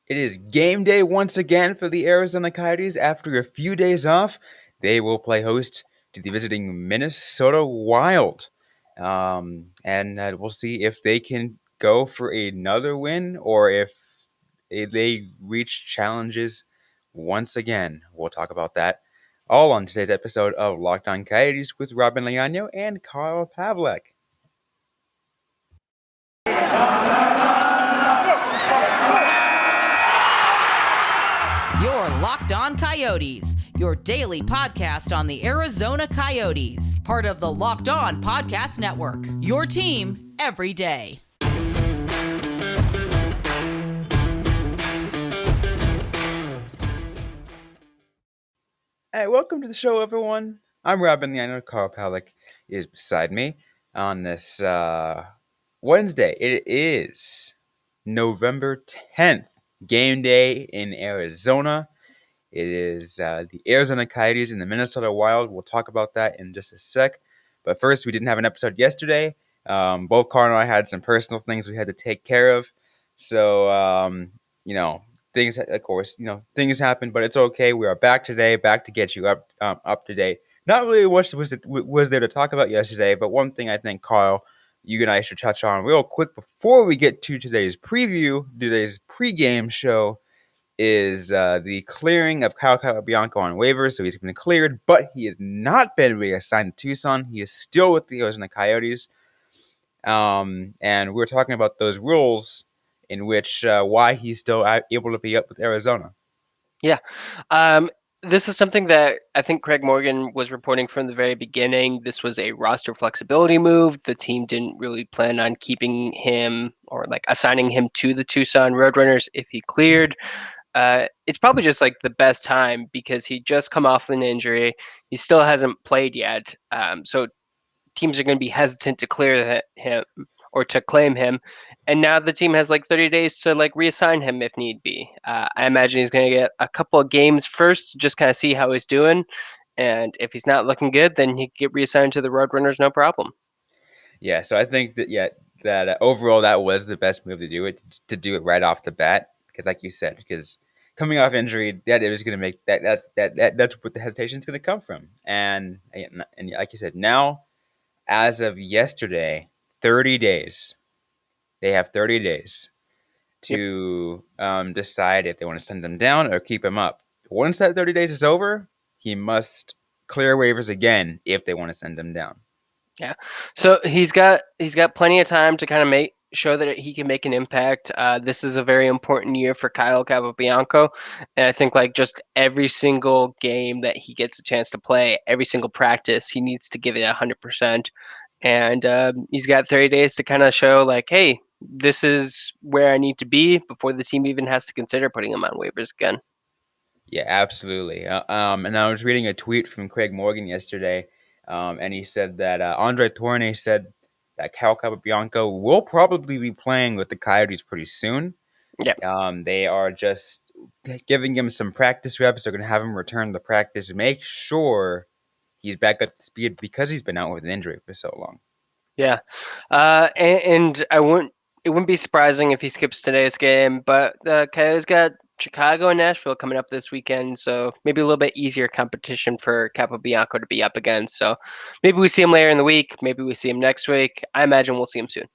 It is game day once again for the Arizona Coyotes. After a few days off, they will play host to the visiting Minnesota Wild. And we'll see if they can go for another win or if they reach challenges once again. We'll talk about that all on today's episode of Locked On Coyotes with Robyn and Carl Pavlik. You're Locked On Coyotes, your daily podcast on the Arizona Coyotes, part of the Locked On Podcast Network, your team every day. Hey, welcome to the show, everyone. I'm Robyn, Carl Pavlik is beside me on this Wednesday. It is November 10th, game day in Arizona. It is the Arizona Coyotes and the Minnesota Wild. We'll talk about that in just a sec. But first, we didn't have an episode yesterday. Both Carl and I had some personal things we had to take care of. So, things, of course, things happen, but it's okay. We are back today, back to get you up to date. Not really much was there to talk about yesterday, but one thing I think, Carl, you and I should touch on real quick before we get to today's pregame show, is the clearing of Kyle Capobianco on waivers. So he's been cleared, but he has not been reassigned to Tucson. He is still with the Arizona Coyotes. And we're talking about those rules in which why he's still able to be up with Arizona. Yeah. This is something that I think Craig Morgan was reporting from the very beginning. This was a roster flexibility move. The team didn't really plan on keeping him or like assigning him to the Tucson Roadrunners if he cleared. It's probably just like the best time because he just come off an injury. He still hasn't played yet. So teams are going to be hesitant to clear him or to claim him. And now the team has like 30 days to like reassign him if need be. I imagine he's going to get a couple of games first to just kind of see how he's doing. And if he's not looking good, then he can get reassigned to the Roadrunners, no problem. Yeah, so I think that overall that was the best move to do it right off the bat, because like you said, because coming off injury, that it was going to make that's what the hesitation is going to come from, and like you said, now as of yesterday, 30 days, they have 30 days Yep. to decide if they want to send them down or keep him up. Once that 30 days is over, he must clear waivers again if they want to send him down. Yeah. So he's got plenty of time to kind of show that he can make an impact. This is a very important year for Kyle Capobianco, and I think like just every single game that he gets a chance to play, every single practice, he needs to give it 100%. And he's got 30 days to kind of show like, hey, this is where I need to be before the team even has to consider putting him on waivers again. Yeah, absolutely. And I was reading a tweet from Craig Morgan yesterday, and he said that Andre Tourné said that Kyle Capobianco will probably be playing with the Coyotes pretty soon. Yeah. They are just giving him some practice reps. They're going to have him return to practice and make sure he's back up to speed because he's been out with an injury for so long. Yeah, and it wouldn't be surprising if he skips today's game, but the Coyotes got Chicago and Nashville coming up this weekend, so maybe a little bit easier competition for Capobianco to be up against. So maybe we see him later in the week, maybe we see him next week. I imagine we'll see him soon.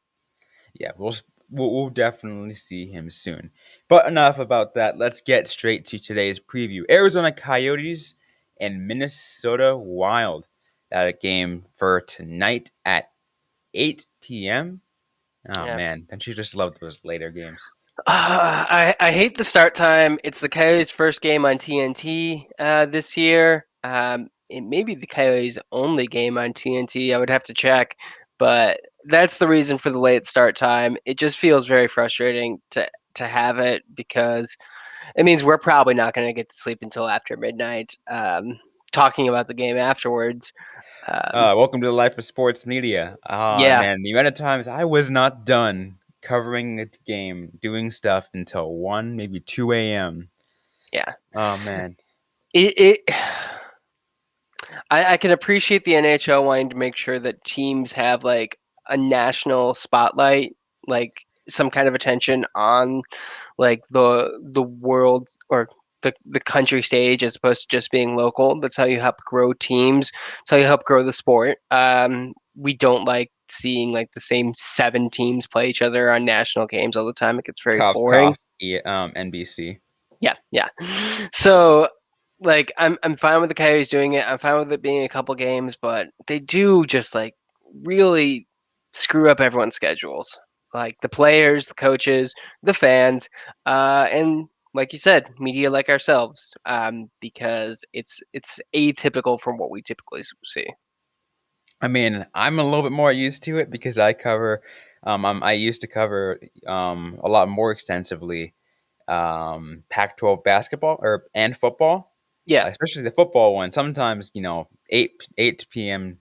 Yeah, we'll definitely see him soon. But enough about that. Let's get straight to today's preview. Arizona Coyotes and Minnesota Wild. That game for tonight at 8 p.m. Oh, Yeah. man. Don't you just love those later games? I hate the start time. It's the Coyotes' first game on TNT this year. It may be the Coyotes' only game on TNT. I would have to check, but that's the reason for the late start time. It just feels very frustrating to have it because it means we're probably not going to get to sleep until after midnight. Talking about the game afterwards. Welcome to the life of sports media. Yeah, Man, the amount of times I was not done covering the game, doing stuff until 1, maybe 2 a.m. yeah. Oh, man. It I can appreciate the NHL wanting to make sure that teams have like a national spotlight. Like some kind of attention on like the world or the country stage as opposed to just being local. That's how you help grow teams. That's how you help grow the sport. We don't like seeing like the same 7 teams play each other on national games all the time. It gets very Cough, boring. cough. NBC. Yeah, yeah. So like I'm fine with the Coyotes doing it. I'm fine with it being a couple games, but they do just like really screw up everyone's schedules. Like the players, the coaches, the fans, and like you said, media like ourselves, because it's atypical from what we typically see. I mean, I'm a little bit more used to it because I cover. I used to cover a lot more extensively Pac-12 basketball or and football, Yeah, especially the football one. Sometimes 8 p.m.,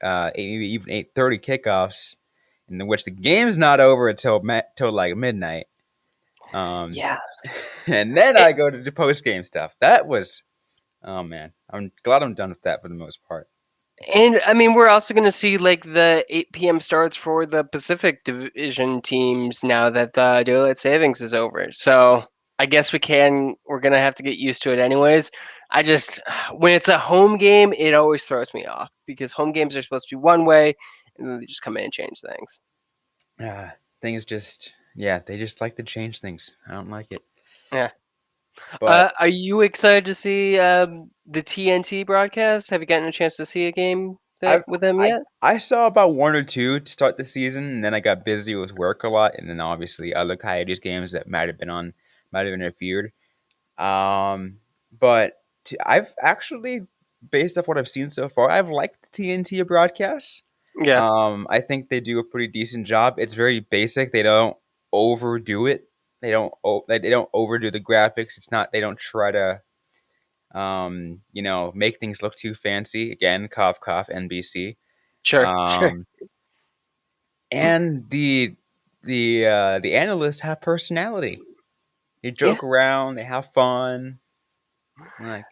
maybe even 8:30 kickoffs, in which the game's not over until till like midnight. Um, yeah. and then I go to the post game stuff. That was, oh man, I'm glad I'm done with that for the most part. And I mean, we're also going to see like the 8 p.m. starts for the Pacific Division teams now that the daylight savings is over. So I guess we're going to have to get used to it anyways. I just, when it's a home game, it always throws me off because home games are supposed to be one way and then they just come in and change things. Things just, yeah, they just like to change things. I don't like it, Yeah. but Are you excited to see the TNT broadcast? Have you gotten a chance to see a game that I with them I yet? I saw about one or two to start the season, and then I got busy with work a lot, and then obviously other Coyotes games that might have interfered. Um, but I've actually, based off what I've seen so far, I've liked the TNT broadcasts. Yeah, I think they do a pretty decent job. It's very basic. They don't overdo it. They don't overdo the graphics. It's not. They don't try to make things look too fancy. Again, cough cough NBC. sure, sure. Um, and the analysts have personality. They Yeah. joke around. They have fun. Like,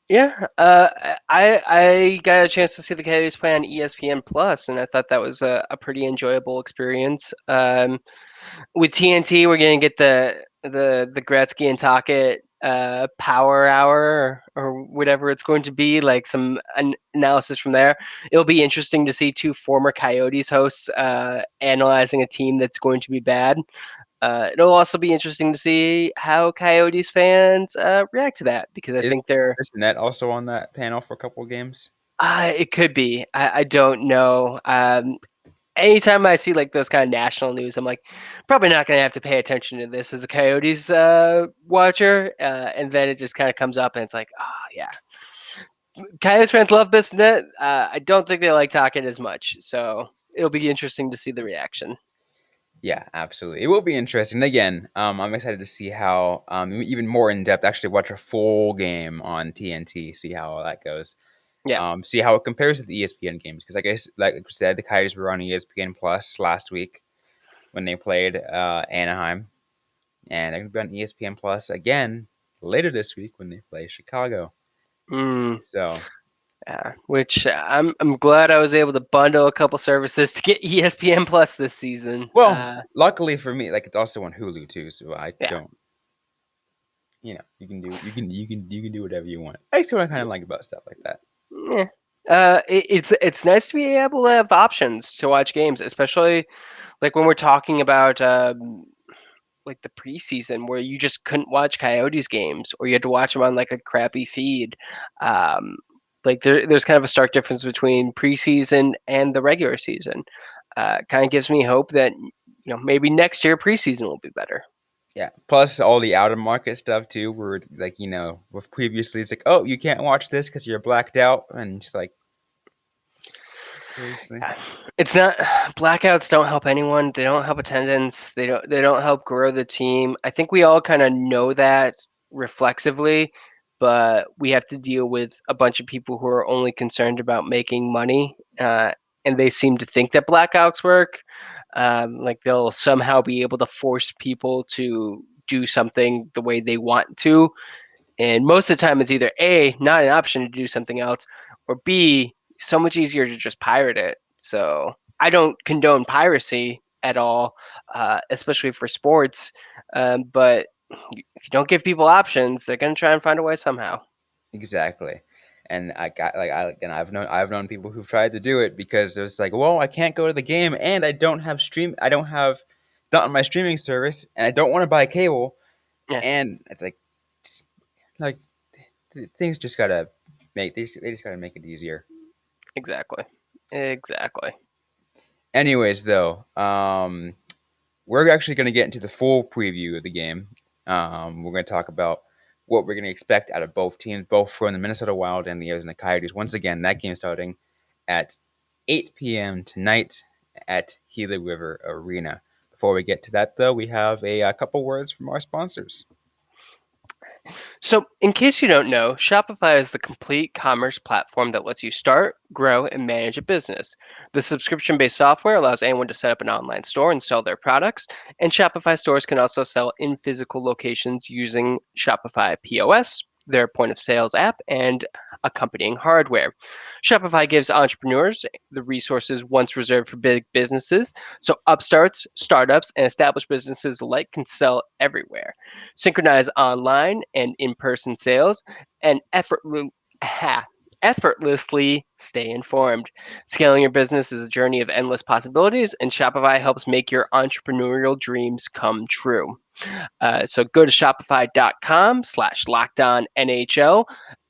Yeah, I got a chance to see the Coyotes play on ESPN Plus, and I thought that was a pretty enjoyable experience. With TNT, we're gonna get the Gretzky and Talkett Power Hour or whatever it's going to be, like some analysis from there. It'll be interesting to see 2 former Coyotes hosts analyzing a team that's going to be bad. It'll also be interesting to see how Coyotes fans react to that because I is think they're Net also on that panel for a couple of games? it could be. I don't know. Anytime I see like those kind of national news, I'm like, probably not going to have to pay attention to this as a Coyotes watcher. And then it just kind of comes up, and it's like, oh yeah, Coyotes fans love Bissonnette. I don't think they like talking as much, so it'll be interesting to see the reaction. Yeah, absolutely. It will be interesting. Again, I'm excited to see how even more in depth. Actually, watch a full game on TNT. See how all that goes. Yeah. See how it compares to the ESPN games because I guess, like I said, the Coyotes were on ESPN Plus last week when they played Anaheim, and they're going to be on ESPN Plus again later this week when they play Chicago. Mm, So, which I'm glad I was able to bundle a couple services to get ESPN Plus this season. well, luckily for me, like it's also on Hulu too, so I Yeah. don't. You can do whatever you want. That's what I kind of like about stuff like that. Yeah. It's nice to be able to have options to watch games, especially like when we're talking about like the preseason where you just couldn't watch Coyotes games or you had to watch them on like a crappy feed. Um, like there's kind of a stark difference between preseason and the regular season. Kind of gives me hope that maybe next year preseason will be better. Yeah. Plus all the out of market stuff too, where like with previously it's like, oh, you can't watch this because you're blacked out, and just like seriously. It's not blackouts don't help anyone. They don't help attendance. They don't help grow the team. I think we all kind of know that reflexively, but we have to deal with a bunch of people who are only concerned about making money, and they seem to think that blackouts work. Like they'll somehow be able to force people to do something the way they want to, and most of the time, it's either A, not an option to do something else, or B, so much easier to just pirate it. So I don't condone piracy, at all, especially for sports. But if you don't give people options, they're going to try and find a way somehow. Exactly. And I got like I and I've known people who've tried to do it because it's like, well, I can't go to the game and I don't have it's not on my streaming service and I don't want to buy cable Yeah, and it's like things just gotta they just gotta make it easier. exactly. Exactly. Anyways, though, we're actually going to get into the full preview of the game. We're going to talk about what we're going to expect out of both teams, both from the Minnesota Wild and the Arizona Coyotes. Once again, that game starting at 8 p.m. tonight at Gila River Arena. Before we get to that, though, we have a couple words from our sponsors. So, in case you don't know, Shopify is the complete commerce platform that lets you start, grow, and manage a business. The subscription based software allows anyone to set up an online store and sell their products, and Shopify stores can also sell in physical locations using Shopify POS, their point of sales app, and accompanying hardware. Shopify gives entrepreneurs the resources once reserved for big businesses, so upstarts, startups, and established businesses alike can sell everywhere. Synchronize online and in person sales, and effortlessly stay informed. Scaling your business is a journey of endless possibilities, and Shopify helps make your entrepreneurial dreams come true. So go to shopify.com/lockedonnhl,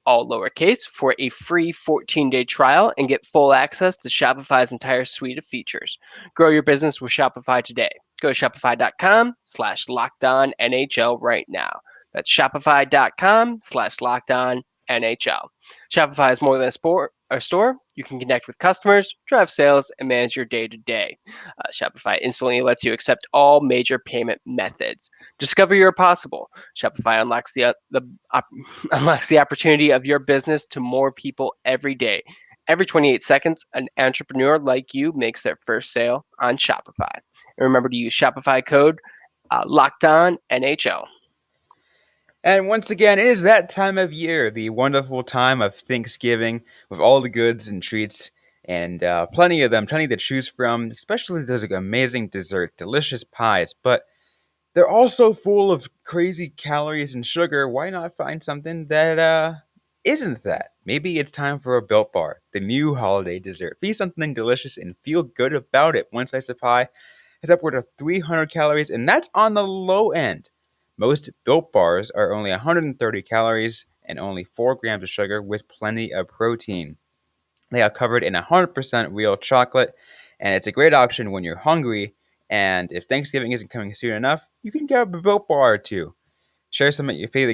all lowercase, for a free 14-day trial and get full access to Shopify's entire suite of features. Grow your business with Shopify today. Go to shopify.com/lockedonnhl right now. That's shopify.com/lockedonnhl. Shopify is more than a store. You can connect with customers, drive sales, and manage your day to day. Shopify instantly lets you accept all major payment methods. Discover your possible. Shopify unlocks unlocks the opportunity of your business to more people every day. Every 28 seconds, an entrepreneur like you makes their first sale on Shopify. And remember to use Shopify code Locked On NHL. And once again, it is that time of year, the wonderful time of Thanksgiving, with all the goods and treats, and plenty of them, plenty to choose from, especially those amazing desserts, delicious pies. But they're also full of crazy calories and sugar. Why not find something that isn't that? Maybe it's time for a Built Bar, the new holiday dessert. Be something delicious and feel good about it. One slice of pie has upward of 300 calories, and that's on the low end. Most Built Bars are only 130 calories and only 4 grams of sugar with plenty of protein. They are covered in 100% real chocolate, and it's a great option when you're hungry. And if Thanksgiving isn't coming soon enough, you can grab a Built Bar or two. Share some at your family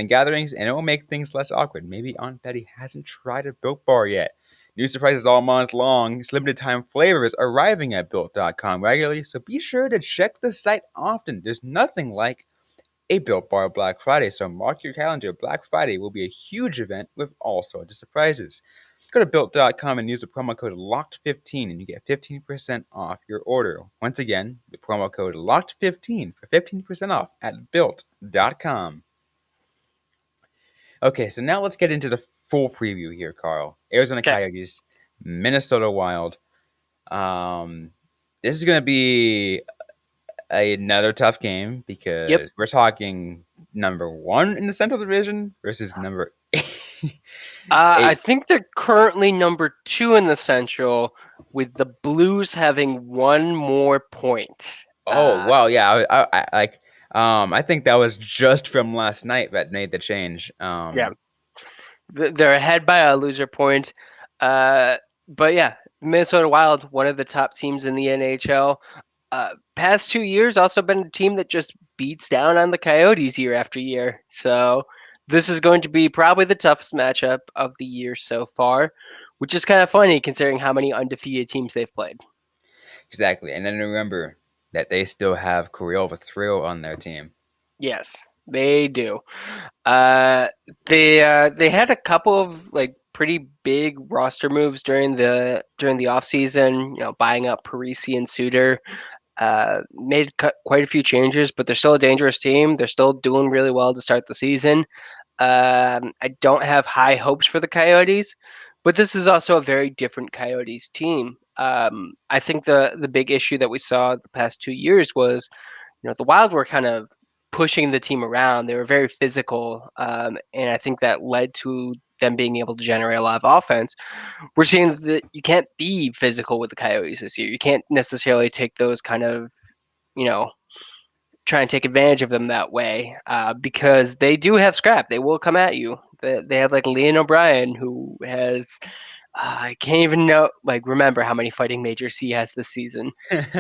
gatherings, and it will make things less awkward. Maybe Aunt Betty hasn't tried a Built Bar yet. New surprises all month long. Limited time flavors arriving at Built.com regularly, so be sure to check the site often. There's nothing like a Built Bar Black Friday, so mark your calendar. Black Friday will be a huge event with all sorts of surprises. Go to Built.com and use the promo code LOCKED15 and you get 15% off your order. Once again, the promo code LOCKED15 for 15% off at Built.com. Okay, so now let's get into the full preview here, Carl. Arizona Okay. Coyotes, Minnesota Wild. Um, this is going to be another tough game Yep. because we're talking number one in the Central Division versus number I eight. think they're currently number 2 in the Central, with the Blues having one more point. Oh Uh, wow, yeah, I think that was just from last night that made the change. yeah, they're ahead by a loser point. Uh, but yeah, Minnesota Wild, one of the top teams in the NHL. Past 2 years, also been a team that just beats down on the Coyotes year after year. So this is going to be probably the toughest matchup of the year so far, which is kind of funny considering how many undefeated teams they've played. Exactly, and then remember that they still have Criolla Thrill on their team. Yes, they do. Uh, they had a couple of like pretty big roster moves during the off season. You know, buying up Parisi and Suter. Made quite a few changes, but they're still a dangerous team. They're still doing really well to start the season. I don't have high hopes for the Coyotes, but this is also a very different Coyotes team. I think the big issue that we saw the past 2 years was, the Wild were kind of pushing the team around. They were very physical, and I think that led to them being able to generate a lot of offense. We're seeing that you can't be physical with the Coyotes this year. You can't necessarily take those kind of, you know, try and take advantage of them that way, because they do have scrap. They will come at you. They have like Leon O'Brien, who has I can't even remember how many fighting majors he has this season. Isn't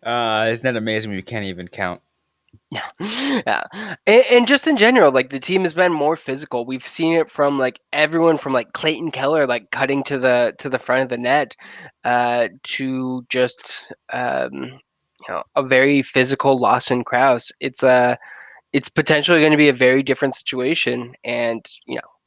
that amazing when you can't even count? Yeah, yeah, and just in general, like the team has been more physical. We've seen it from like everyone from like Clayton Keller, like cutting to the front of the net, to just a very physical Lawson Krause. It's potentially going to be a very different situation, and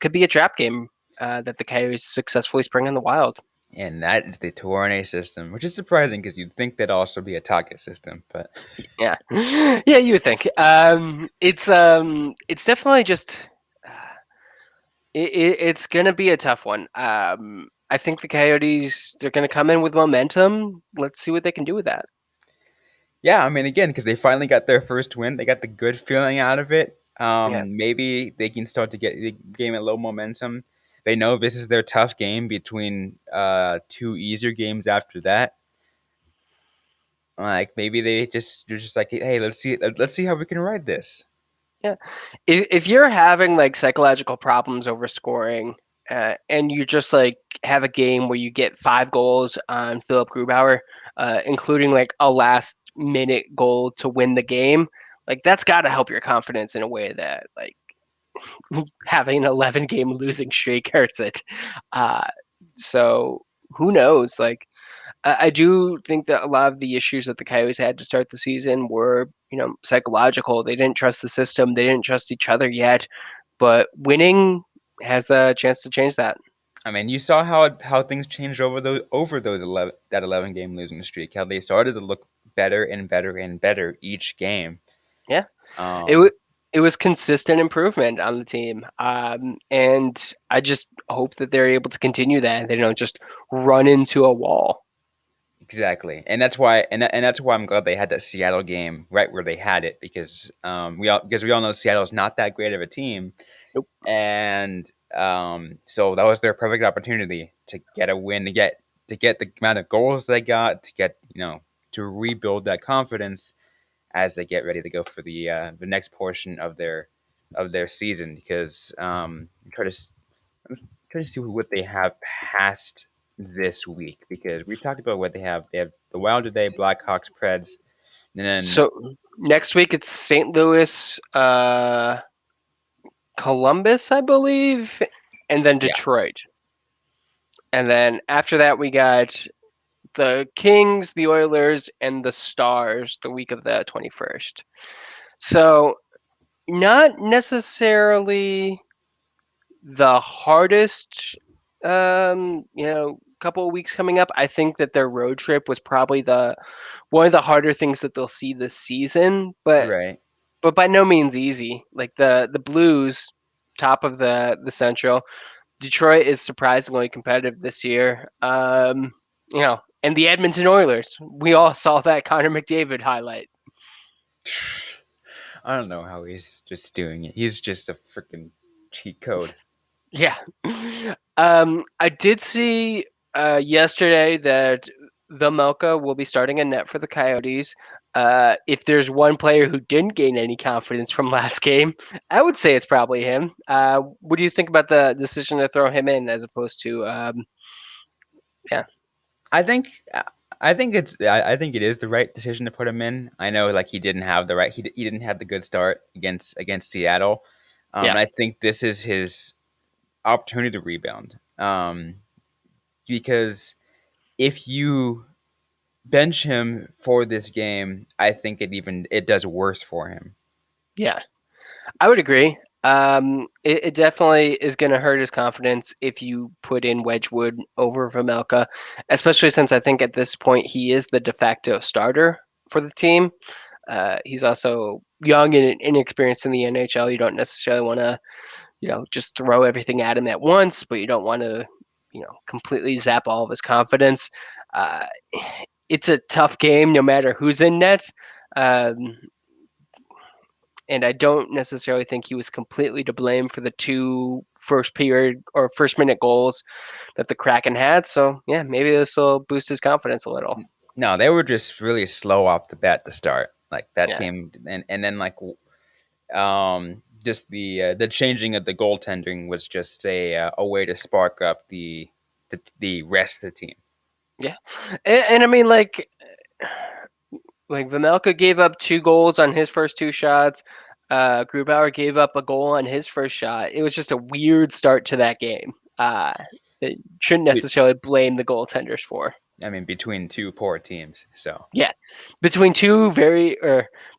could be a trap game that the Coyotes successfully spring in the Wild. And that is the Tourne system, which is surprising because you'd think that'd also be a Taka system. But Yeah, yeah, you would think. It's definitely just it's gonna be a tough one. I think the Coyotes they're gonna come in with momentum. Let's see what they can do with that. yeah, I mean, again, because they finally got their first win, they got the good feeling out of it. Yeah, Maybe they can start to get the game a little momentum. They know this is their tough game between two easier games after that. Like maybe they're just like, hey, let's see how we can ride this. yeah. If you're having like psychological problems over scoring, and you just like have a game where you get 5 goals on Philip Grubauer, including like a last minute goal to win the game, like that's got to help your confidence in a way that like having an 11 game losing streak hurts it. Uh, so who knows? Like I do think that a lot of the issues that the Coyotes had to start the season were, psychological. They didn't trust the system. They didn't trust each other yet. But winning has a chance to change that. I mean, you saw how things changed over those 11 game losing streak. How they started to look better and better and better each game. Yeah, it Um, was it was consistent improvement on the team, and I just hope that they're able to continue that. They don't just run into a wall. exactly, and that's why and that's why I'm glad they had that Seattle game right where they had it because we all know Seattle's not that great of a team, Nope. and so that was their perfect opportunity to get a win to get the amount of goals they got to get to rebuild that confidence as they get ready to go for the next portion of their season because try to see what they have past this week because we talked about what they have. They have the Wild today, Blackhawks, Preds, and then So next week it's St. Louis, Columbus, I believe, and then yeah, Detroit. And then after that, we got the Kings, the Oilers, and the Stars the week of the 21st. So, not necessarily the hardest, couple of weeks coming up. I think that their road trip was probably the one of the harder things that they'll see this season, right. but by no means easy. Like the Blues, top of the Central, Detroit is surprisingly competitive this year. And the Edmonton Oilers. We all saw that Connor McDavid highlight. I don't know how he's just doing it. He's just a freaking cheat code. Yeah. I did see yesterday that the Melka will be starting a net for the Coyotes. If there's one player who didn't gain any confidence from last game, I would say it's probably him. What do you think about the decision to throw him in as opposed to, yeah, I think I think it is the right decision to put him in. I know like he didn't have the good start against Seattle. yeah, And I think this is his opportunity to rebound. Because if you bench him for this game, I think it does worse for him. yeah? I would agree. It definitely is going to hurt his confidence if you put in Wedgwood over Vamelka, especially since I think at this point he is the de facto starter for the team. He's also young and inexperienced in the NHL. You don't necessarily want to, just throw everything at him at once, but you don't want to. completely zap all of his confidence. Uh, it's a tough game no matter who's in net. Um, and I don't necessarily think he was completely to blame for the two first period or first minute goals that the Kraken had. So yeah, maybe this will boost his confidence a little. No, they were just really slow off the bat to start. Like that Yeah. team, and then like just the changing of the goaltending was just a way to spark up the rest of the team. Yeah. And I mean like Vamelka gave up 2 goals on his first 2 shots. Grubauer gave up a goal on his first shot. It was just a weird start to that game. It shouldn't necessarily blame the goaltenders for. I mean, between two poor teams. So Yeah, between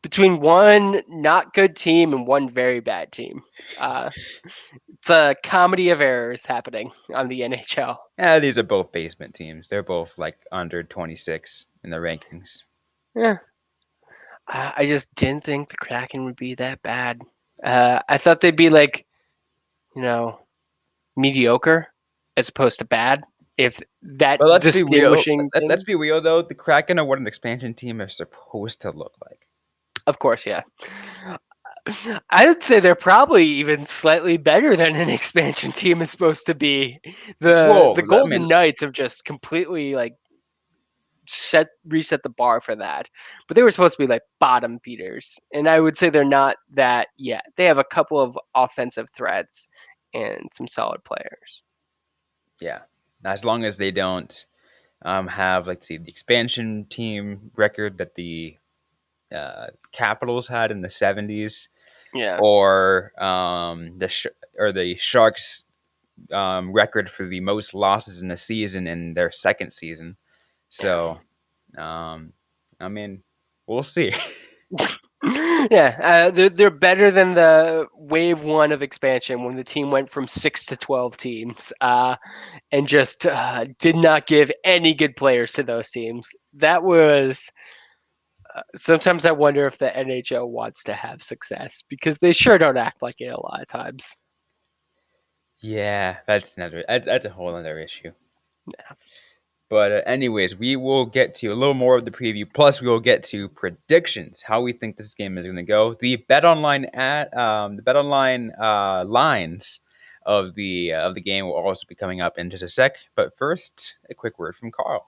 between one not good team and one very bad team. Uh, it's a comedy of errors happening on the NHL. yeah, these are both basement teams. They're both like under 26 in the rankings. Yeah, I just didn't think the Kraken would be that bad. I thought they'd be like, you know, mediocre as opposed to bad. If that But let's be real. distinguishing Let's thing, be real though. The Kraken are what an expansion team is supposed to look like. of course, yeah. I would say they're probably even slightly better than an expansion team is supposed to be. The Whoa! I mean, Golden Knights have just completely like reset the bar for that. But they were supposed to be like bottom feeders. And I would say they're not that yet. They have a couple of offensive threats and some solid players. yeah. As long as they don't have, let's see, the expansion team record that the Capitals had in the 70s, Yeah. or the Sharks record for the most losses in a season in their second season. Yeah. So, I mean, we'll see. Yeah, they're better than the wave one of expansion when the team went from 6 to 12 teams, and just did not give any good players to those teams. That was sometimes I wonder if the NHL wants to have success because they sure don't act like it a lot of times. Yeah, that's a whole other issue. But anyways, we will get to a little more of the preview. Plus, we will get to predictions, how we think this game is going to go. The bet online lines of the game will also be coming up in just a sec. But first, a quick word from Carl.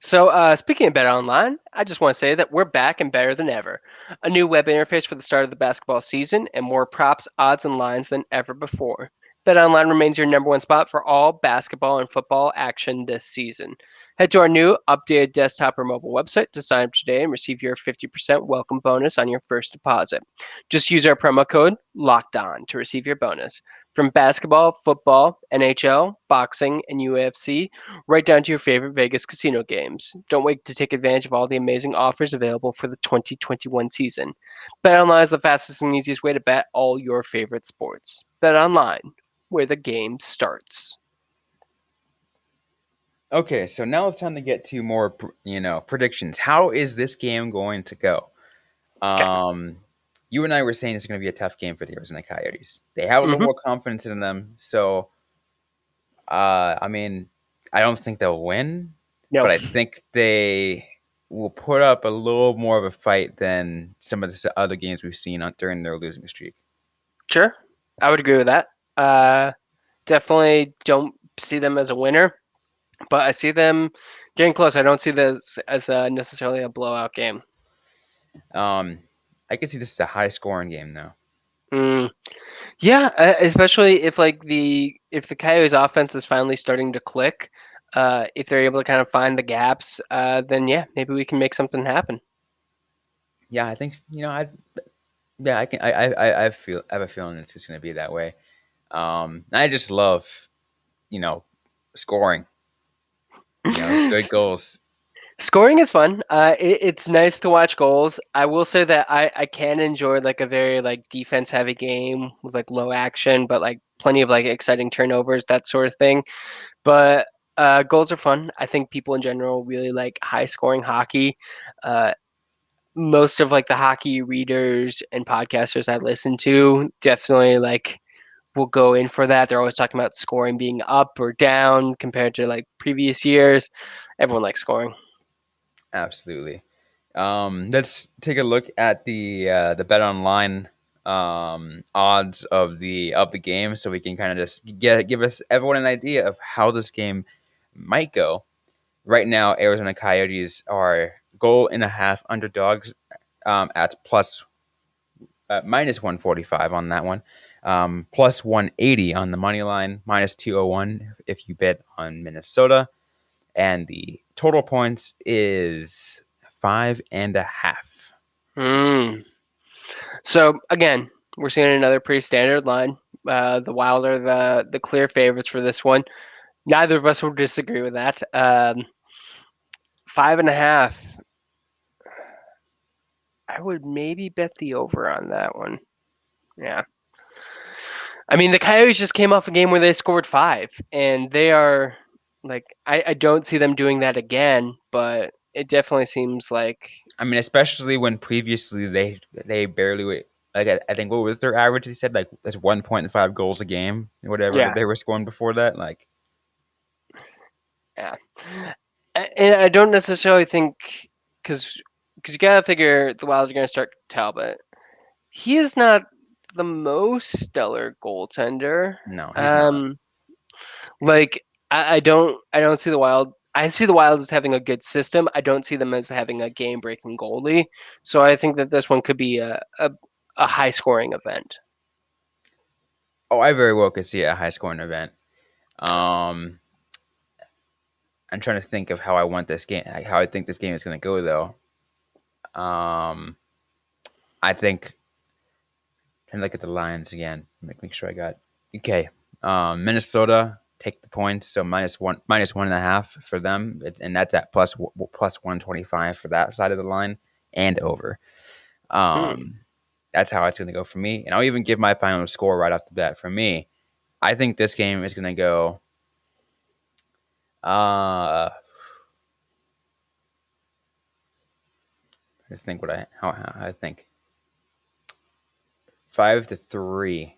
So, speaking of Better Online, I just want to say that we're back and better than ever. A new web interface for the start of the basketball season, and more props, odds, and lines than ever before. BetOnline remains your number one spot for all basketball and football action this season. Head to our new updated desktop or mobile website to sign up today and receive your 50% welcome bonus on your first deposit. Just use our promo code LOCKEDON to receive your bonus. From basketball, football, NHL, boxing, and UFC, right down to your favorite Vegas casino games. Don't wait to take advantage of all the amazing offers available for the 2021 season. BetOnline is the fastest and easiest way to bet all your favorite sports. BetOnline, where the game starts. Okay, so now it's time to get to more, predictions. How is this game going to go? Okay. You and I were saying it's going to be a tough game for the Arizona Coyotes. They have a little Mm-hmm. more confidence in them, so I mean, I don't think they'll win, No, but I think they will put up a little more of a fight than some of the other games we've seen during their losing streak. sure. I would agree with that. Uh, Definitely don't see them as a winner, but I see them getting close. I don't see this as necessarily a blowout game. Um, I can see this is a high scoring game though. Mm, yeah, especially if the Coyotes offense is finally starting to click, if they're able to kind of find the gaps, then yeah, maybe we can make something happen. Yeah, I think I can I have a feeling it's just going to be that way. I just love you know scoring. Good goals. Scoring is fun. It's nice to watch goals. I will say that I can enjoy like a very like defense heavy game with like low action, but like plenty of like exciting turnovers, that sort of thing. But goals are fun. I think people in general really like high scoring hockey. Uh, Most of like the hockey readers and podcasters I listen to definitely like will go in for that. They're always talking about scoring being up or down compared to like previous years. Everyone likes scoring. Absolutely. Let's take a look at the bet online odds of the game, so we can kind of just give us everyone an idea of how this game might go. Right now, Arizona Coyotes are goal and a half underdogs at plus minus 145 on that one, plus 180 on the money line, minus 201 if you bet on Minnesota, and the total points is 5.5. Mm. So again, we're seeing another pretty standard line. The Wild are the clear favorites for this one. Neither of us will disagree with that. 5.5. I would maybe bet the over on that one. Yeah. I mean, the Coyotes just came off a game where they scored 5, and they are like, I don't see them doing that again, but it definitely seems like, I mean, especially when previously they barely like I think what was their average? They said like that's 1.5 goals a game, or whatever that yeah, they were scoring before that. Like, yeah. And I don't necessarily think because you gotta figure the Wild are gonna start Talbot. He is not the most stellar goaltender. no, he's not. Um, like I don't see the Wild. I see the Wild as having a good system. I don't see them as having a game breaking goalie. So I think that this one could be a high scoring event. Oh, I very well could see a high scoring event. Um, I'm trying to think of how I want this game, like how I think this game is going to go though. Um, I think and look at the lines again. Make sure I got okay. Minnesota take the points, so minus 1.5 for them, and that's at plus 125 for that side of the line and over. Hmm. That's how it's going to go for me, and I'll even give my final score right off the bat. For me, I think this game is going to go. I think what I how I think 5-3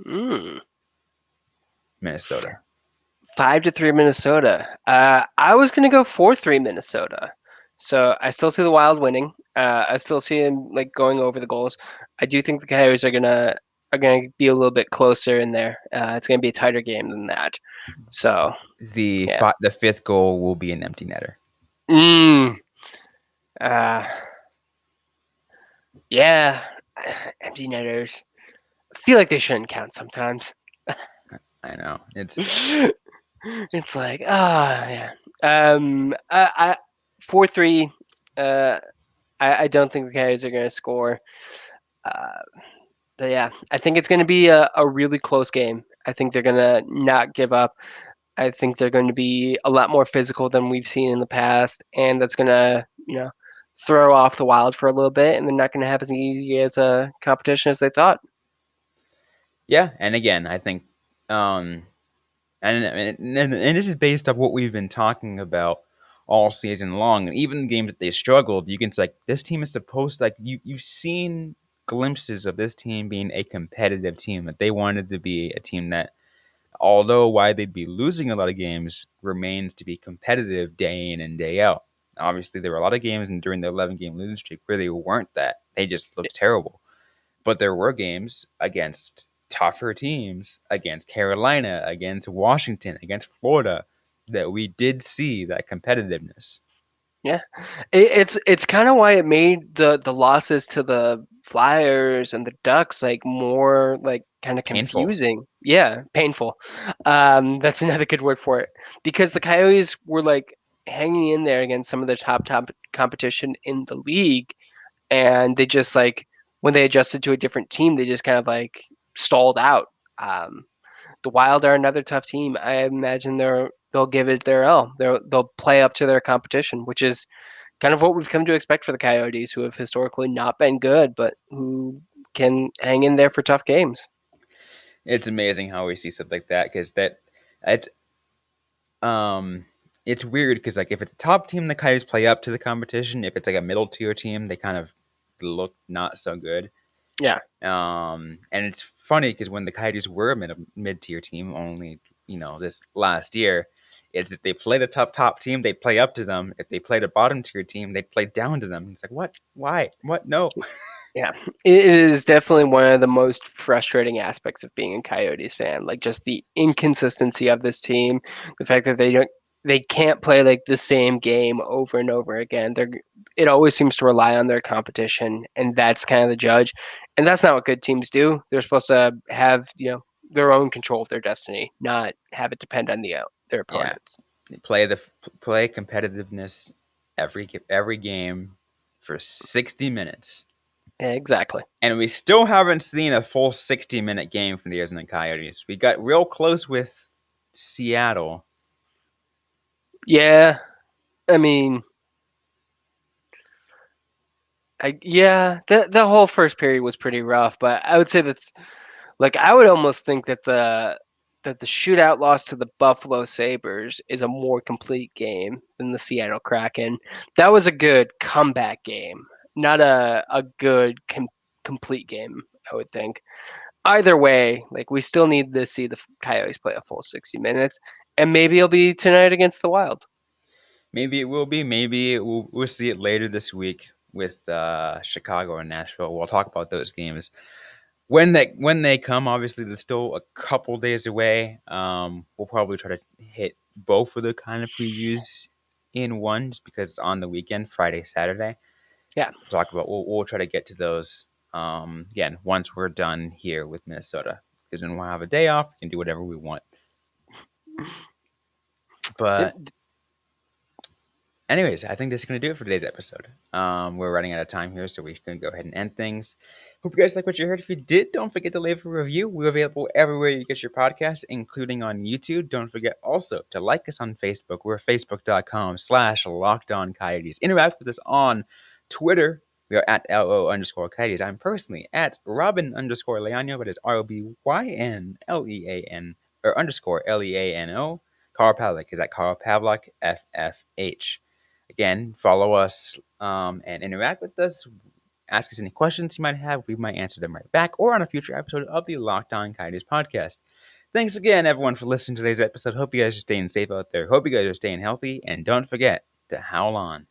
Hmm. Minnesota. 5-3 Minnesota. I was gonna go 4-3 Minnesota. So I still see the Wild winning. I still see him like going over the goals. I do think the Coyotes are gonna be a little bit closer in there. It's gonna be a tighter game than that. So yeah. The fifth goal will be an empty netter. Mm, uh, yeah. Empty netters. I feel like they shouldn't count sometimes. I know it's It's like, yeah. I 4-3. Uh, I don't think the Coyotes are going to score. Uh, but yeah, I think it's going to be a really close game. I think they're going to not give up. I think they're going to be a lot more physical than we've seen in the past, and that's going to, throw off the Wild for a little bit, and they're not going to have as easy as a competition as they thought. yeah. And again, I think, um, and this is based off what we've been talking about all season long. And even the games that they struggled, you can say like this team is supposed to, like you've seen glimpses of this team being a competitive team. That they wanted to be a team that, although why they'd be losing a lot of games, remains to be competitive day in and day out. Obviously, there were a lot of games and during the 11-game losing streak where they weren't that. They just looked terrible. But there were games against tougher teams, against Carolina, against Washington, against Florida, that we did see that competitiveness. Yeah, it's kind of why it made the losses to the Flyers and the Ducks like more like kind of Painful. confusing. Yeah, painful. That's another good word for it because the Coyotes were like hanging in there against some of the top competition in the league, and they just like when they adjusted to a different team, they just kind of like stalled out. Um, the Wild are another tough team. I imagine they'll give it their all. They'll play up to their competition, which is kind of what we've come to expect for the Coyotes, who have historically not been good, but who can hang in there for tough games. It's amazing how we see stuff like that because it's um it's weird because like if it's a top team, the Coyotes play up to the competition. If it's like a middle tier team, they kind of look not so good. Yeah. And it's funny because when the Coyotes were a mid-tier team, only this last year, it's if they played a top team, they play up to them. If they played a bottom tier team, they play down to them. It's like what? Why? What? No. Yeah, it is definitely one of the most frustrating aspects of being a Coyotes fan. Like just the inconsistency of this team, the fact that they can't play like the same game over and over again. It always seems to rely on their competition, and that's kind of the judge. And that's not what good teams do. They're supposed to have their own control of their destiny, not have it depend on their Yeah, opponent. play competitiveness every game for 60 minutes. Yeah, exactly. And we still haven't seen a full 60-minute game from the Arizona Coyotes. We got real close with Seattle. Yeah, I mean, the whole first period was pretty rough, but I would say that's like I would almost think that the shootout loss to the Buffalo Sabres is a more complete game than the Seattle Kraken. That was a good comeback game, not a good complete game, I would think. Either way, like we still need to see the Coyotes play a full 60 minutes, and maybe it'll be tonight against the Wild. Maybe it will be. Maybe we'll see it later this week with Chicago and Nashville. We'll talk about those games when they come. Obviously, they're still a couple days away. We'll probably try to hit both of the kind of previews in one, just because it's on the weekend, Friday, Saturday. Yeah. We'll try to get to those again once we're done here with Minnesota, because then we'll have a day off. We can do whatever we want. But anyways, I think this is going to do it for today's episode. We're running out of time here, so we're going to go ahead and end things. Hope you guys like what you heard. If you did, don't forget to leave a review. We're available everywhere you get your podcasts, including on YouTube. Don't forget also to like us on Facebook. We're facebook.com/LockedOnCoyotes. Interact with us on Twitter. We are at LO_Coyotes. I'm personally at Robyn_Leano, but it's ROBYNLEAN or _LEANO. Carl Pavlik is at Carl Pavlik FFH. Again, follow us and interact with us. Ask us any questions you might have. We might answer them right back or on a future episode of the Locked On Coyotes podcast. Thanks again, everyone, for listening to today's episode. Hope you guys are staying safe out there. Hope you guys are staying healthy. And don't forget to howl on.